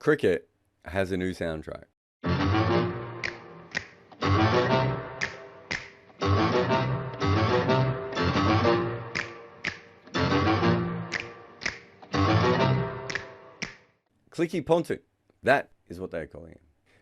cricket has a new soundtrack. Clicky Ponting, that is what they're calling him.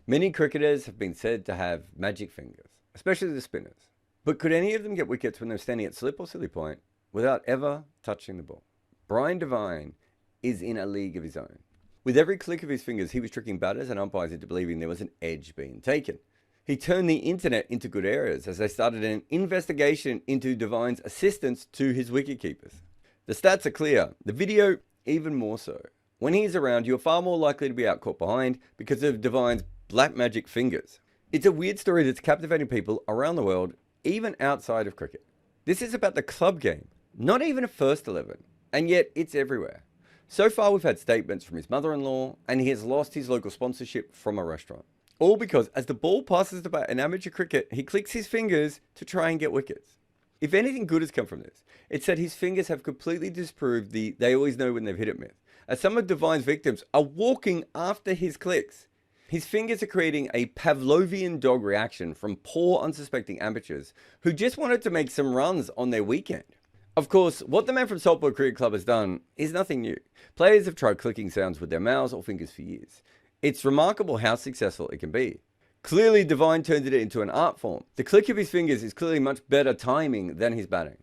Many cricketers have been said to have magic fingers, especially the spinners. But could any of them get wickets when they're standing at slip or silly point without ever touching the ball? Brian Devine is in a league of his own. With every click of his fingers, he was tricking batters and umpires into believing there was an edge being taken. He turned the internet into good areas as they started an investigation into Devine's assistance to his wicketkeepers. The stats are clear, the video even more so. When he's around, you're far more likely to be out caught behind because of Devine's black magic fingers. It's a weird story that's captivating people around the world, even outside of cricket. This is about the club game, not even a first 11, and yet it's everywhere. So far we've had statements from his mother-in-law, and he has lost his local sponsorship from a restaurant. All because as the ball passes the bat in amateur cricket, he clicks his fingers to try and get wickets. If anything good has come from this, it's that his fingers have completely disproved the "they always know when they've hit it" myth, as some of Devine's victims are walking after his clicks. His fingers are creating a Pavlovian dog reaction from poor unsuspecting amateurs who just wanted to make some runs on their weekend. Of course, what the man from Saltburn Cricket Club has done is nothing new. Players have tried clicking sounds with their mouths or fingers for years. It's remarkable how successful it can be. Clearly, Devine turned it into an art form. The click of his fingers is clearly much better timing than his batting.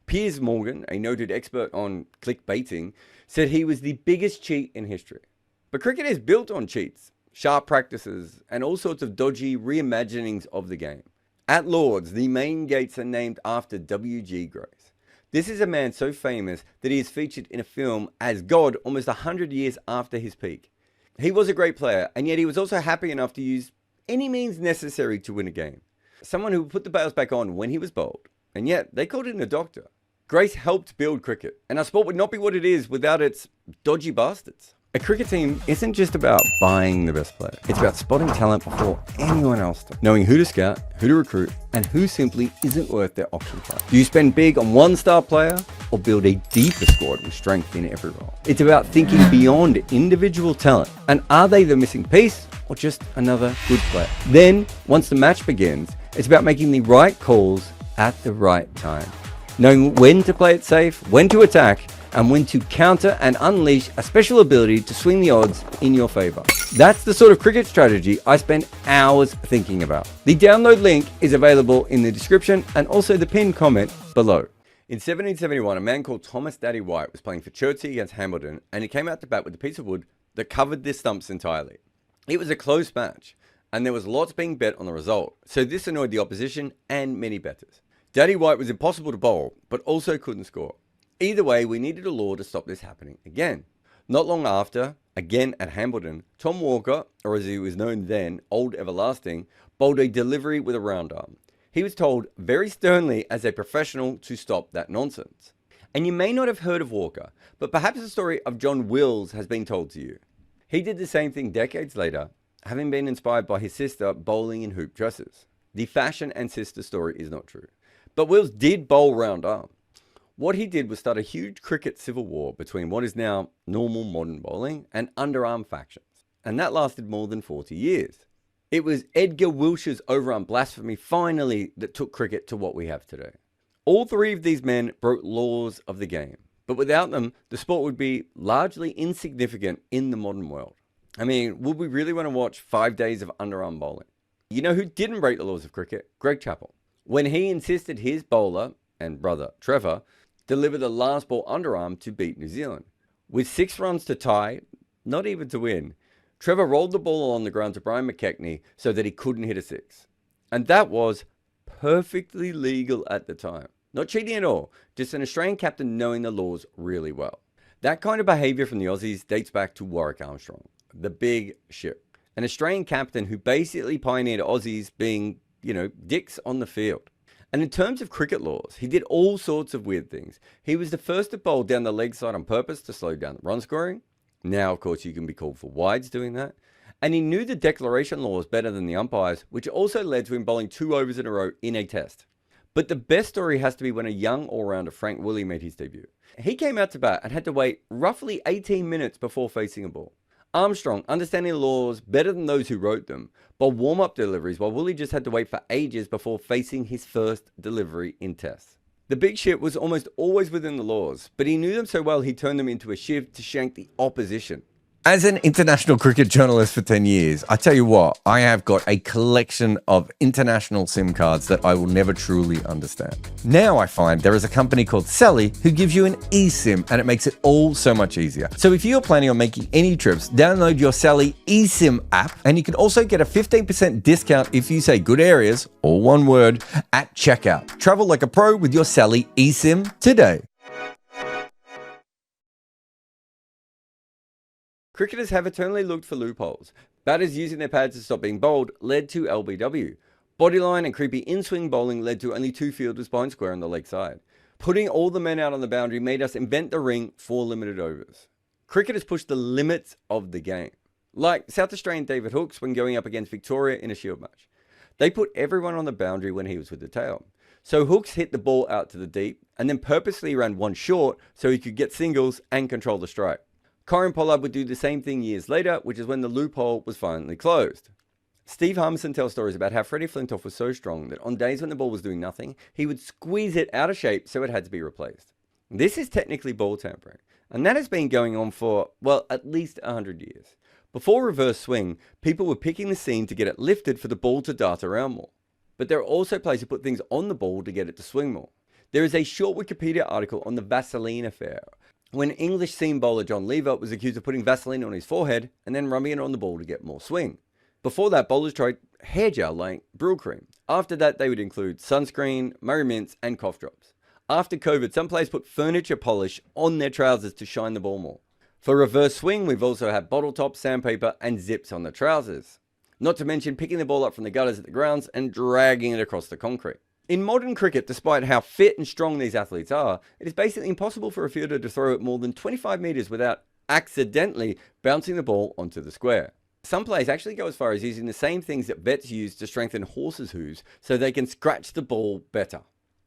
Piers Morgan, a noted expert on clickbaiting, said he was the biggest cheat in history. But cricket is built on cheats, sharp practices, and all sorts of dodgy reimaginings of the game. At Lord's, the main gates are named after W.G. Grace. This is a man so famous that he is featured in a film as God almost 100 years after his peak. He was a great player, and yet he was also happy enough to use any means necessary to win a game. Someone who put the bails back on when he was bowled, and yet they called in a doctor. Grace helped build cricket, and our sport would not be what it is without its dodgy bastards. A cricket team isn't just about buying the best player. It's about spotting talent before anyone else does. Knowing who to scout, who to recruit, and who simply isn't worth their auction price. Do you spend big on one star player or build a deeper squad with strength in every role? It's about thinking beyond individual talent. And are they the missing piece or just another good player? Then, once the match begins, it's about making the right calls at the right time. Knowing when to play it safe, when to attack, and when to counter and unleash a special ability to swing the odds in your favor. That's the sort of cricket strategy I spend hours thinking about. The download link is available in the description and also the pinned comment below. In 1771, a man called Thomas Daddy White was playing for Chertsey against Hambledon, and he came out to bat with a piece of wood that covered their stumps entirely. It was a close match, and there was lots being bet on the result, so this annoyed the opposition and many bettors. Daddy White was impossible to bowl, but also couldn't score. Either way, we needed a law to stop this happening again. Not long after, again at Hambledon, Tom Walker, or as he was known then, Old Everlasting, bowled a delivery with a round arm. He was told very sternly as a professional to stop that nonsense. And you may not have heard of Walker, but perhaps the story of John Wills has been told to you. He did the same thing decades later, having been inspired by his sister bowling in hoop dresses. The fashion and sister story is not true. But Wills did bowl round arm. What he did was start a huge cricket civil war between what is now normal modern bowling and underarm factions. And that lasted more than 40 years. It was Edgar Wilshire's overarm blasphemy finally that took cricket to what we have today. All three of these men broke laws of the game. But without them, the sport would be largely insignificant in the modern world. I mean, would we really want to watch 5 days of underarm bowling? You know who didn't break the laws of cricket? Greg Chappell. When he insisted his bowler and brother Trevor deliver the last ball underarm to beat New Zealand. With 6 runs to tie, not even to win, Trevor rolled the ball on the ground to Brian McKechnie so that he couldn't hit a 6. And that was perfectly legal at the time. Not cheating at all, just an Australian captain knowing the laws really well. That kind of behaviour from the Aussies dates back to Warwick Armstrong, the big ship. An Australian captain who basically pioneered Aussies being, dicks on the field. And in terms of cricket laws, he did all sorts of weird things. He was the first to bowl down the leg side on purpose to slow down the run scoring. Now, of course, you can be called for wides doing that. And he knew the declaration laws better than the umpires, which also led to him bowling 2 overs in a row in a test. But the best story has to be when a young all-rounder, Frank Willie, made his debut. He came out to bat and had to wait roughly 18 minutes before facing a ball. Armstrong understanding the laws better than those who wrote them, bowled warm-up deliveries while Woolley just had to wait for ages before facing his first delivery in tests. The big ship was almost always within the laws, but he knew them so well he turned them into a shiv to shank the opposition. As an international cricket journalist for 10 years, I tell you what, I have got a collection of international SIM cards that I will never truly understand. Now I find there is a company called Sally who gives you an eSIM, and it makes it all so much easier. So if you're planning on making any trips, download your Sally eSIM app, and you can also get a 15% discount if you say good areas, all one word, at checkout. Travel like a pro with your Sally eSIM today. Cricketers have eternally looked for loopholes. Batters using their pads to stop being bowled led to LBW. Bodyline and creepy in-swing bowling led to only 2 fielders behind square on the leg side. Putting all the men out on the boundary made us invent the ring for limited overs. Cricketers pushed the limits of the game. Like South Australian David Hookes when going up against Victoria in a shield match. They put everyone on the boundary when he was with the tail. So Hookes hit the ball out to the deep and then purposely ran one short so he could get singles and control the strike. Corin Pollard would do the same thing years later, which is when the loophole was finally closed. Steve Harmison tells stories about how Freddie Flintoff was so strong that on days when the ball was doing nothing, he would squeeze it out of shape so it had to be replaced. This is technically ball tampering, and that has been going on for, well, at least 100 years. Before reverse swing, people were picking the seam to get it lifted for the ball to dart around more. But there are also players who put things on the ball to get it to swing more. There is a short Wikipedia article on the Vaseline affair, when English seam bowler John Lever was accused of putting Vaseline on his forehead and then rubbing it on the ball to get more swing. Before that, bowlers tried hair gel like Brylcreem. After that, they would include sunscreen, Murray Mints, and cough drops. After COVID, some players put furniture polish on their trousers to shine the ball more. For reverse swing, we've also had bottle tops, sandpaper, and zips on the trousers. Not to mention picking the ball up from the gutters at the grounds and dragging it across the concrete. In modern cricket, despite how fit and strong these athletes are, it is basically impossible for a fielder to throw it more than 25 metres without accidentally bouncing the ball onto the square. Some players actually go as far as using the same things that vets use to strengthen horses' hooves so they can scratch the ball better.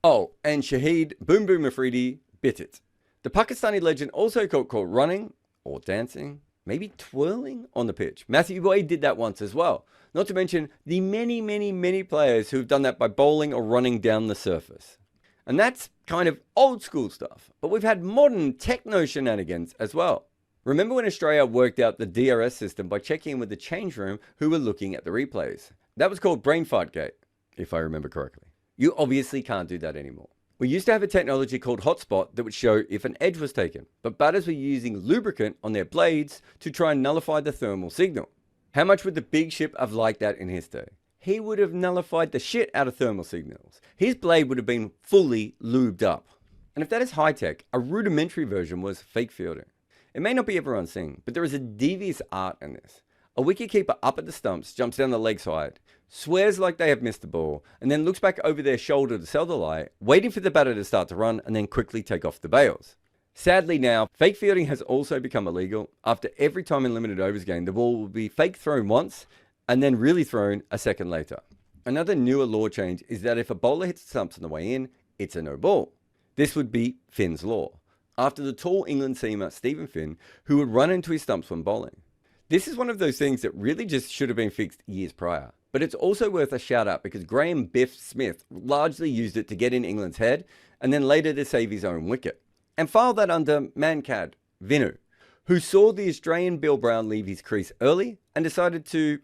Oh, and Shahid Boom Boom Afridi bit it. The Pakistani legend also got caught running, or dancing, maybe twirling on the pitch. Matthew Boyd did that once as well. Not to mention the many players who have done that by bowling or running down the surface. And that's kind of old school stuff, but we've had modern techno shenanigans as well. Remember when Australia worked out the DRS system by checking in with the change room who were looking at the replays? That was called Brain Fart Gate, if I remember correctly. You obviously can't do that anymore. We used to have a technology called Hotspot that would show if an edge was taken, but batters were using lubricant on their blades to try and nullify the thermal signal. How much would the big ship have liked that in his day? He would have nullified the shit out of thermal signals. His blade would have been fully lubed up. And if that is high tech, a rudimentary version was fake fielding. It may not be everyone's thing, but there is a devious art in this. A wicketkeeper up at the stumps jumps down the leg side, swears like they have missed the ball, and then looks back over their shoulder to sell the lie, waiting for the batter to start to run and then quickly take off the bails. Sadly now, fake fielding has also become illegal. After every time in limited overs game, the ball will be fake thrown once and then really thrown a second later. Another newer law change is that if a bowler hits the stumps on the way in, it's a no ball. This would be Finn's law, after the tall England seamer Stephen Finn, who would run into his stumps when bowling. This is one of those things that really just should have been fixed years prior. But it's also worth a shout out because Graham Biff Smith largely used it to get in England's head and then later to save his own wicket. And filed that under Mankad, Vinu, who saw the Australian Bill Brown leave his crease early and decided to,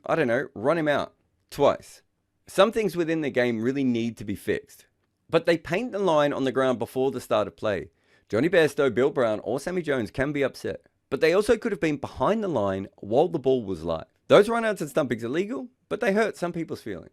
run him out twice. Some things within the game really need to be fixed. But they paint the line on the ground before the start of play. Johnny Bairstow, Bill Brown or Sammy Jones can be upset, but they also could have been behind the line while the ball was live. Those runouts and stumpings are legal, but they hurt some people's feelings.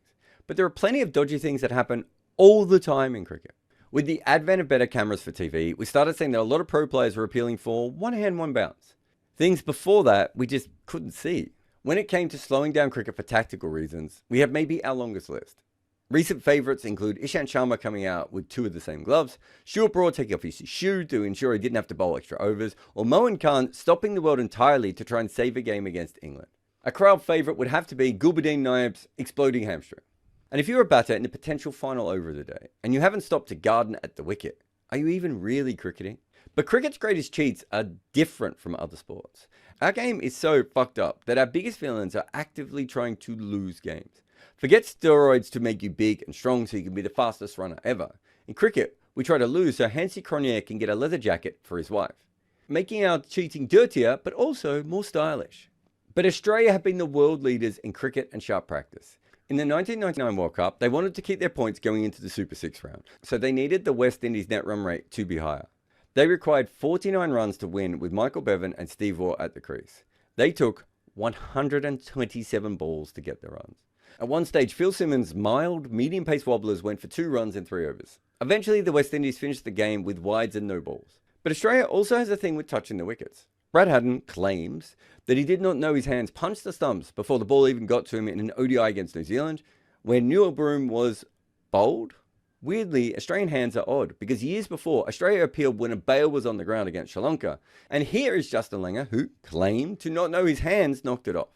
But there are plenty of dodgy things that happen all the time in cricket. With the advent of better cameras for TV, we started seeing that a lot of pro players were appealing for one hand, one bounce. Things before that we just couldn't see. When it came to slowing down cricket for tactical reasons, we have maybe our longest list. Recent favourites include Ishant Sharma coming out with 2 of the same gloves, Stuart Broad taking off his shoe to ensure he didn't have to bowl extra overs, or Mohan Khan stopping the world entirely to try and save a game against England. A crowd favourite would have to be Gulbuddin Naib's exploding hamstring. And if you're a batter in the potential final over of the day, and you haven't stopped to garden at the wicket, are you even really cricketing? But cricket's greatest cheats are different from other sports. Our game is so fucked up that our biggest villains are actively trying to lose games. Forget steroids to make you big and strong so you can be the fastest runner ever. In cricket, we try to lose so Hansi Cronje can get a leather jacket for his wife, making our cheating dirtier but also more stylish. But Australia have been the world leaders in cricket and sharp practice. In the 1999 World Cup, they wanted to keep their points going into the Super 6 round, so they needed the West Indies net run rate to be higher. They required 49 runs to win with Michael Bevan and Steve Waugh at the crease. They took 127 balls to get the runs. At one stage, Phil Simmons' mild, medium-pace wobblers went for 2 runs in 3 overs. Eventually, the West Indies finished the game with wides and no balls. But Australia also has a thing with touching the wickets. Brad Haddon claims that he did not know his hands punched the stumps before the ball even got to him in an ODI against New Zealand, where Newell Broom was bowled. Weirdly, Australian hands are odd, because years before, Australia appealed when a bail was on the ground against Sri Lanka. And here is Justin Langer, who claimed to not know his hands knocked it off.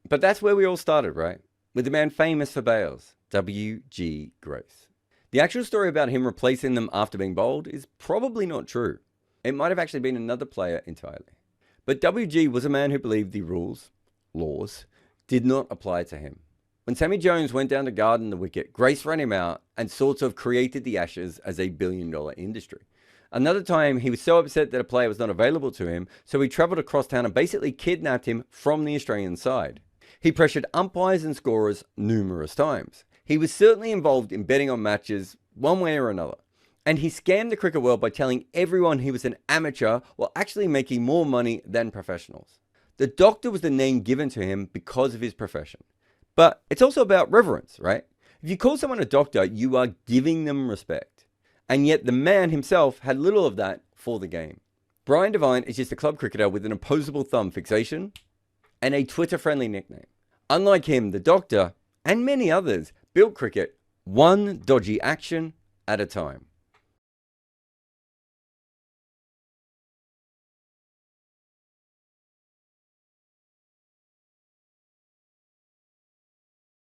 But that's where we all started, right? With the man famous for bails, W.G. Grace. The actual story about him replacing them after being bowled is probably not true. It might have actually been another player entirely. But W.G. was a man who believed the rules, laws, did not apply to him. When Sammy Jones went down to garden the wicket, Grace ran him out and sort of created the Ashes as a billion-dollar industry. Another time, he was so upset that a player was not available to him, so he travelled across town and basically kidnapped him from the Australian side. He pressured umpires and scorers numerous times. He was certainly involved in betting on matches one way or another. And he scammed the cricket world by telling everyone he was an amateur while actually making more money than professionals. The Doctor was the name given to him because of his profession. But it's also about reverence, right? If you call someone a doctor, you are giving them respect. And yet the man himself had little of that for the game. Brian Devine is just a club cricketer with an opposable thumb fixation and a Twitter-friendly nickname. Unlike him, the Doctor, and many others, built cricket one dodgy action at a time.